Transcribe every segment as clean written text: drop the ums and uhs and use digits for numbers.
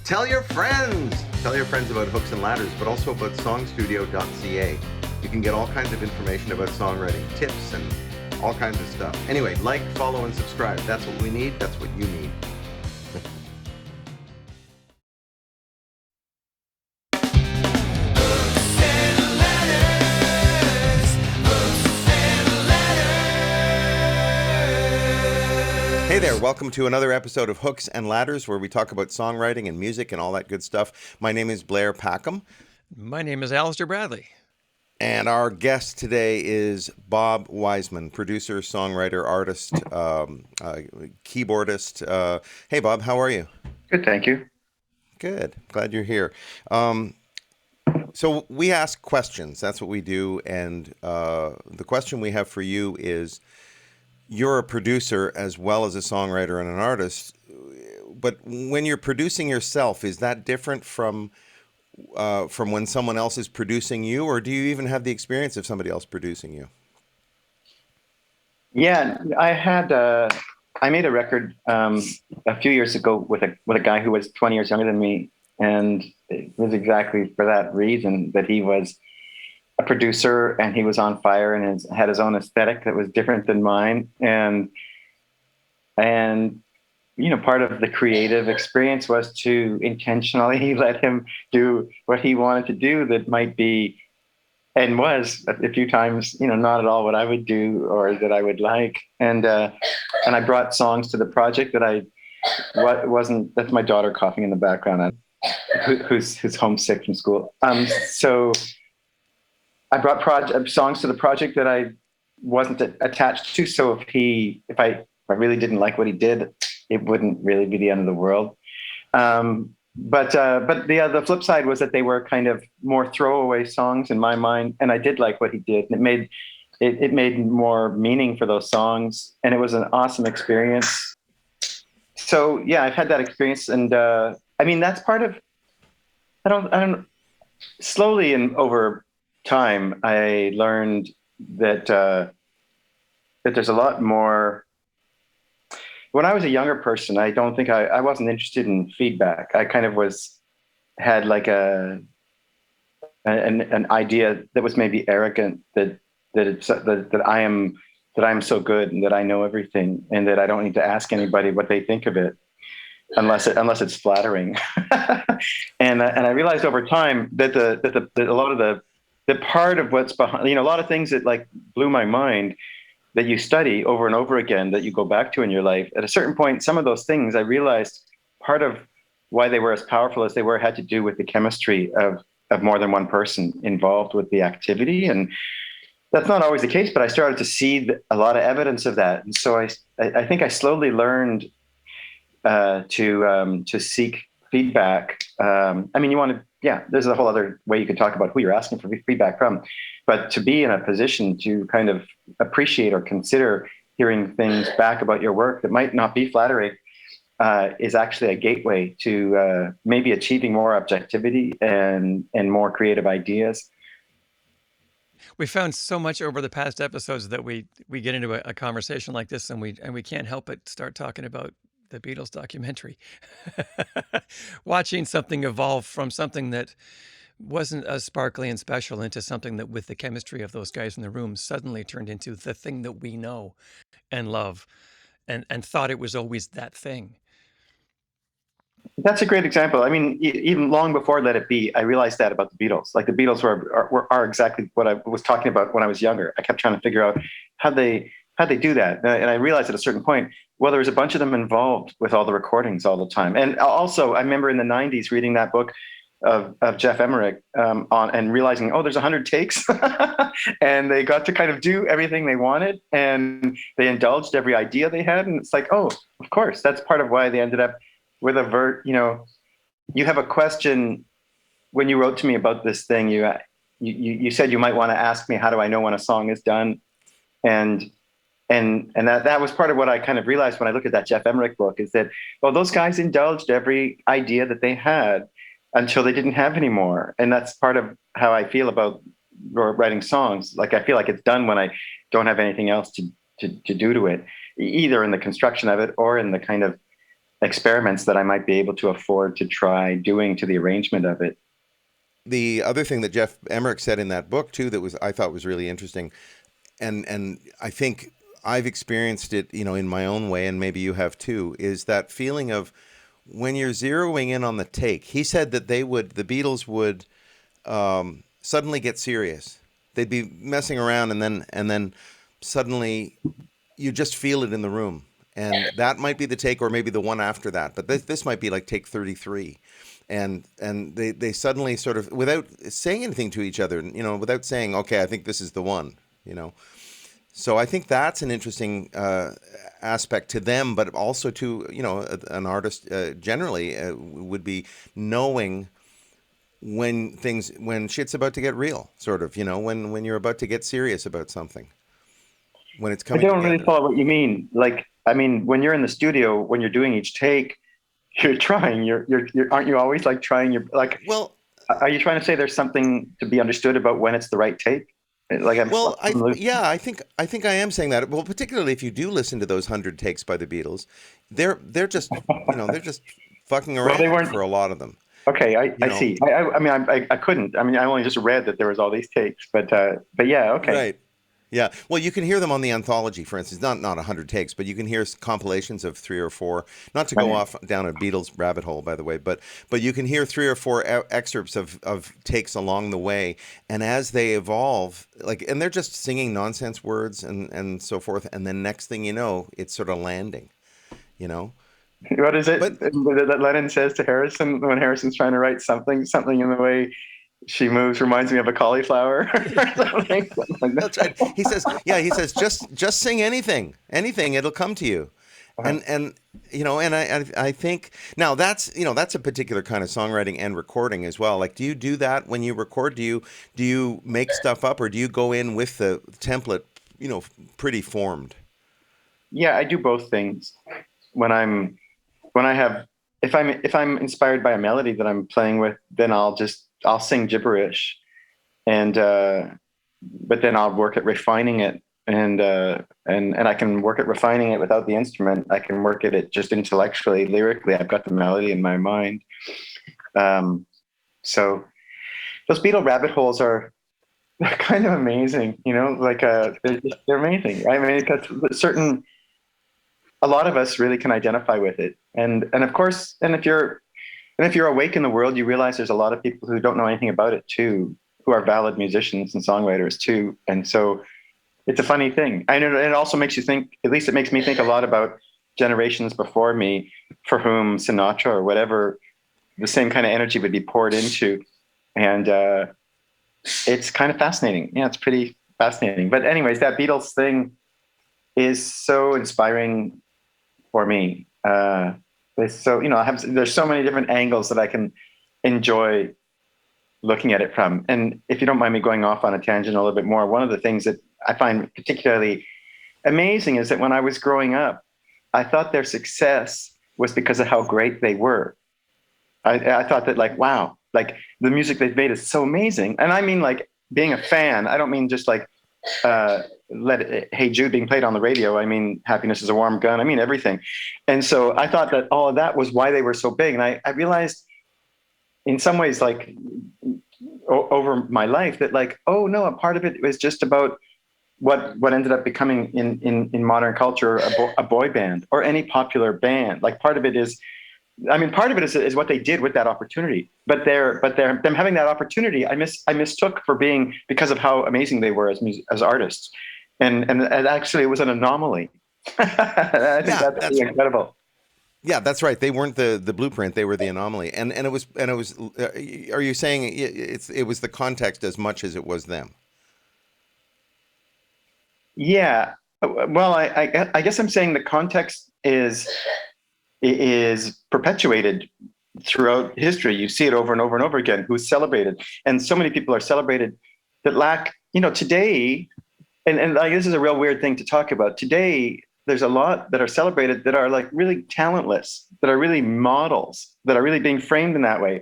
Tell your friends! Tell your friends about Hooks and Ladders, but also about songstudio.ca. You can get all kinds of information about songwriting, tips, and all kinds of stuff. Anyway, like, follow, and subscribe. That's what we need. That's what you need. Hey there, welcome to another episode of Hooks and Ladders, where we talk about songwriting and music and all that good stuff. My name is Blair Packham. My name is Allister Bradley. And our guest today is Bob Wiseman, producer, songwriter, artist, keyboardist. Hey, Bob, how are you? Good, thank you. Good. Glad you're here. So we ask questions. That's what we do. And the question we have for you is, you're a producer as well as a songwriter and an artist, but when you're producing yourself, is that different from when someone else is producing you, or do you even have the experience of somebody else producing you? Yeah, I made a record a few years ago with a guy who was 20 years younger than me, and it was exactly for that reason, that he was a producer and he was on fire and had his own aesthetic that was different than mine. And you know, part of the creative experience was to intentionally let him do what he wanted to do that might be, and was a few times, you know, not at all what I would do or that I would like. And I brought songs to the project that that's my daughter coughing in the background, who's homesick from school. So I brought songs to the project that I wasn't attached to. So if I really didn't like what he did, it wouldn't really be the end of the world. But the flip side was that they were kind of more throwaway songs in my mind, and I did like what he did. And it made more meaning for those songs, and it was an awesome experience. So yeah, I've had that experience, and I mean, that's part of. I don't. Slowly and over time, I learned that there's a lot more. When I was a younger person, I don't think I wasn't interested in feedback. I kind of had like an idea that was maybe arrogant, that I am so good and that I know everything and that I don't need to ask anybody what they think of it unless it's flattering. and I realized over time that a lot of the part of what's behind, you know, a lot of things that like blew my mind, that you study over and over again, that you go back to in your life. At a certain point, some of those things, I realized part of why they were as powerful as they were had to do with the chemistry of more than one person involved with the activity. And that's not always the case, but I started to see a lot of evidence of that. And so I think I slowly learned to seek feedback. I mean, there's a whole other way you could talk about who you're asking for feedback from, but to be in a position to kind of appreciate or consider hearing things back about your work that might not be flattering is actually a gateway to maybe achieving more objectivity and more creative ideas. We found so much over the past episodes that we get into a conversation like this, and we can't help but start talking about the Beatles documentary. Watching something evolve from something that wasn't as sparkly and special into something that, with the chemistry of those guys in the room, suddenly turned into the thing that we know and love and thought it was always that thing. That's a great example. I mean, even long before Let It Be, I realized that about the Beatles. Like the Beatles are exactly what I was talking about when I was younger. I kept trying to figure out how they do that. And I realized at a certain point, well, there was a bunch of them involved with all the recordings all the time. And also, I remember in the 90s reading that book of Jeff Emmerich and realizing, there's 100 takes. And they got to kind of do everything they wanted. And they indulged every idea they had. And it's like, oh, of course, that's part of why they ended up with you have a question when you wrote to me about this thing. You said you might want to ask me, how do I know when a song is done? And that was part of what I kind of realized when I looked at that Jeff Emmerich book, is that, well, those guys indulged every idea that they had until they didn't have any more. And that's part of how I feel about writing songs. Like, I feel like it's done when I don't have anything else to do to it, either in the construction of it or in the kind of experiments that I might be able to afford to try doing to the arrangement of it. The other thing that Jeff Emmerich said in that book too, that was I thought was really interesting, and I think I've experienced it, in my own way, and maybe you have too, is that feeling of when you're zeroing in on the take. He said that the Beatles would suddenly get serious. They'd be messing around, and then suddenly you just feel it in the room, and that might be the take, or maybe the one after that. But this might be like take 33, and they suddenly sort of, without saying anything to each other, without saying, okay, I think this is the one. So I think that's an interesting aspect to them, but also to an artist generally would be knowing when shit's about to get real, sort of, when you're about to get serious about something, when it's I coming don't together. really follow what you mean. Like, I mean, when you're in the studio, when you're doing each take, you're trying. You're aren't you always like trying your like? Well, Are you trying to say there's something to be understood about when it's the right take? Like well, I think I am saying that. Well, particularly if you do listen to those 100 takes by the Beatles, they're just they're just fucking well, they around weren't. for a lot of them. Okay, You I know, see. I mean, I couldn't. I mean, I only just read that there was all these takes, but yeah, okay. right? Yeah. Well, you can hear them on the anthology, for instance. Not 100 takes, but you can hear compilations of 3 or 4. Not to go Right. off down a Beatles rabbit hole, by the way, but you can hear 3 or 4 excerpts of takes along the way, and as they evolve, and they're just singing nonsense words and so forth, and then next thing you know, it's sort of landing. You know. What is it But that Lennon says to Harrison when Harrison's trying to write something in the way she moves reminds me of a cauliflower or something like that's right. that. He says, just sing anything, it'll come to you. And I think now that's a particular kind of songwriting and recording as well. Like, do you do that when you record? Do you make stuff up, or do you go in with the template, pretty formed? Yeah, I do both things. When I'm when I have if I'm inspired by a melody that I'm playing with, then I'll sing gibberish, and but then I'll work at refining it, and I can work at refining it without the instrument. I can work at it just intellectually, lyrically. I've got the melody in my mind. So those Beatle rabbit holes are kind of amazing, like they're amazing. I mean, because a lot of us really can identify with it, and of course, and if you're awake in the world, you realize there's a lot of people who don't know anything about it too, who are valid musicians and songwriters too. And so it's a funny thing. I know it also makes you think, at least it makes me think a lot about generations before me for whom Sinatra or whatever, the same kind of energy would be poured into. And it's kind of fascinating. Yeah, it's pretty fascinating. But anyways, that Beatles thing is so inspiring for me. So, there's so many different angles that I can enjoy looking at it from. And if you don't mind me going off on a tangent a little bit more, one of the things that I find particularly amazing is that when I was growing up, I thought their success was because of how great they were. I thought that, like, wow, like the music they've made is so amazing. And I mean, like, being a fan, I don't mean just like Hey Jude being played on the radio. I mean, Happiness is a Warm Gun. I mean, everything. And so I thought that all of that was why they were so big. And I realized in some ways, like over my life, that like, oh no, a part of it was just about what ended up becoming in modern culture a boy band or any popular band. Like part of it is what they did with that opportunity. But them having that opportunity, I mistook for being because of how amazing they were as artists, and actually it was an anomaly. I think Yeah, that's really incredible. yeah, that's right. They weren't the blueprint; they were the anomaly. And it was. Are you saying it was the context as much as it was them? Yeah. Well, I guess I'm saying the context is perpetuated throughout history. You see it over and over and over again. Who's celebrated, and so many people are celebrated that lack. Today, and like this is a real weird thing to talk about. Today, there's a lot that are celebrated that are like really talentless, that are really models, that are really being framed in that way.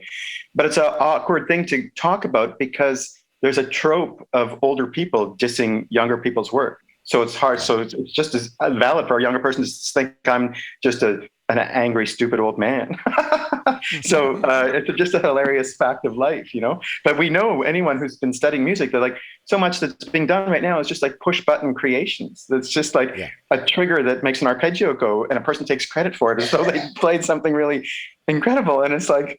But it's an awkward thing to talk about because there's a trope of older people dissing younger people's work. So it's hard. Yeah. So it's just as valid for a younger person to think I'm just a an angry, stupid old man. So it's just a hilarious fact of life, you know. But we know anyone who's been studying music that like so much that's being done right now is just like push button creations. That's just like a trigger that makes an arpeggio go, and a person takes credit for it as though they played something really incredible. And it's like,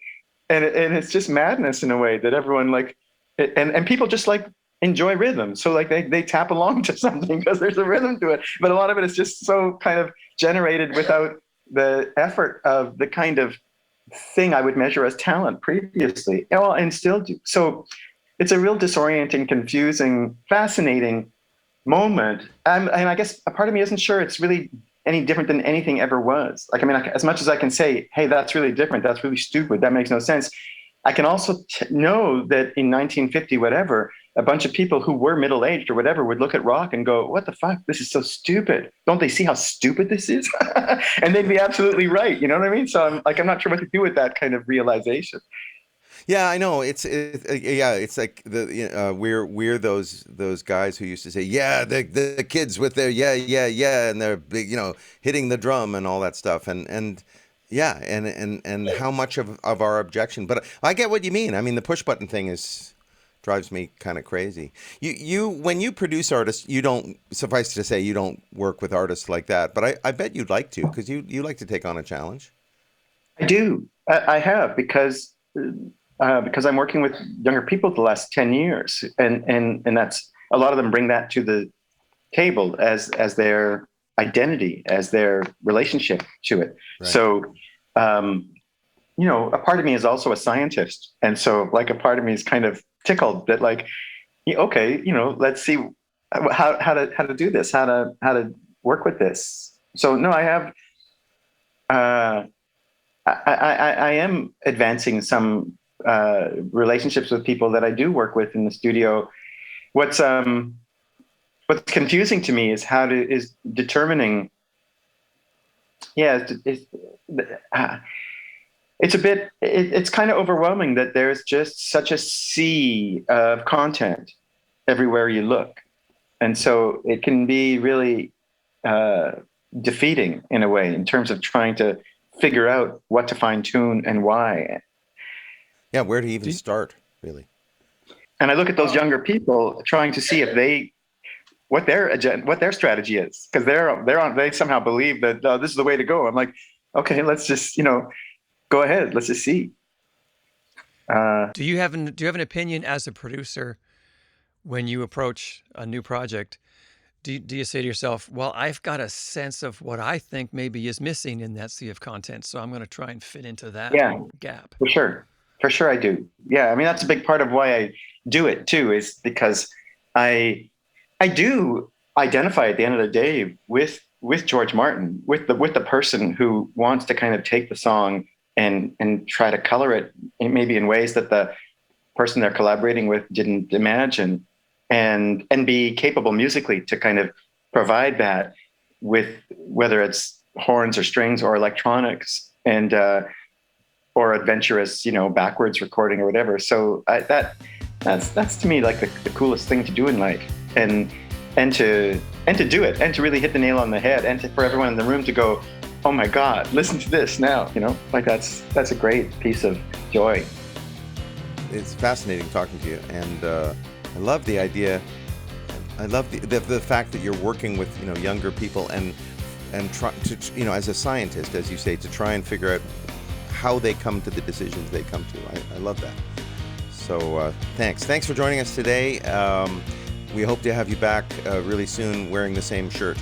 and it's just madness in a way that everyone like, and people just like enjoy rhythm. So like they tap along to something because there's a rhythm to it. But a lot of it is just so kind of generated without the effort of the kind of thing I would measure as talent previously, well, and still do. So it's a real disorienting, confusing, fascinating moment. And I guess a part of me isn't sure it's really any different than anything ever was. Like, I mean, as much as I can say, hey, that's really different, that's really stupid, that makes no sense, I can also know that in 1950, whatever, a bunch of people who were middle-aged or whatever would look at rock and go, what the fuck? This is so stupid. Don't they see how stupid this is? And they'd be absolutely right. You know what I mean? So I'm not sure what to do with that kind of realization. Yeah, I know. It's like we're those guys who used to say, yeah, the kids with their yeah, and they're big, hitting the drum and all that stuff, and yeah, and how much of our objection. But I get what you mean. I mean, the push button thing drives me kind of crazy. You when you produce artists, you don't, suffice to say, you don't work with artists like that. But I bet you'd like to, because you like to take on a challenge. I do. I have because I'm working with younger people the last 10 years, and that's a lot of them bring that to the table as their identity, as their relationship to it. Right. So, a part of me is also a scientist, and so like a part of me is kind of tickled that like, okay, let's see how to do this, how to work with this. So no, I have. I am advancing some relationships with people that I do work with in the studio. What's confusing to me is is determining. Yeah, it's kind of overwhelming that there's just such a sea of content everywhere you look, and so it can be really defeating in a way in terms of trying to figure out what to fine tune and why. Yeah, where to even start, really. And I look at those younger people trying to see if what their strategy is, because they somehow believe that this is the way to go. I'm like, okay, let's just go ahead, let's just see. Do you have an opinion as a producer when you approach a new project? Do you say to yourself, well, I've got a sense of what I think maybe is missing in that sea of content, so I'm going to try and fit into that gap? For sure I do. Yeah, I mean, that's a big part of why I do it too, is because I do identify at the end of the day with George Martin, with the person who wants to kind of take the song and try to color it maybe in ways that the person they're collaborating with didn't imagine, and be capable musically to kind of provide that with whether it's horns or strings or electronics and or adventurous, backwards recording or whatever. So that's to me like the coolest thing to do in life, and to do it, and to really hit the nail on the head, and for everyone in the room to go, oh my God, listen to this now, like that's a great piece of joy. It's fascinating talking to you, and I love the idea. I love the fact that you're working with younger people and try to as a scientist, as you say, to try and figure out how they come to the decisions they come to. I love that. So thanks for joining us today. We hope to have you back really soon wearing the same shirt.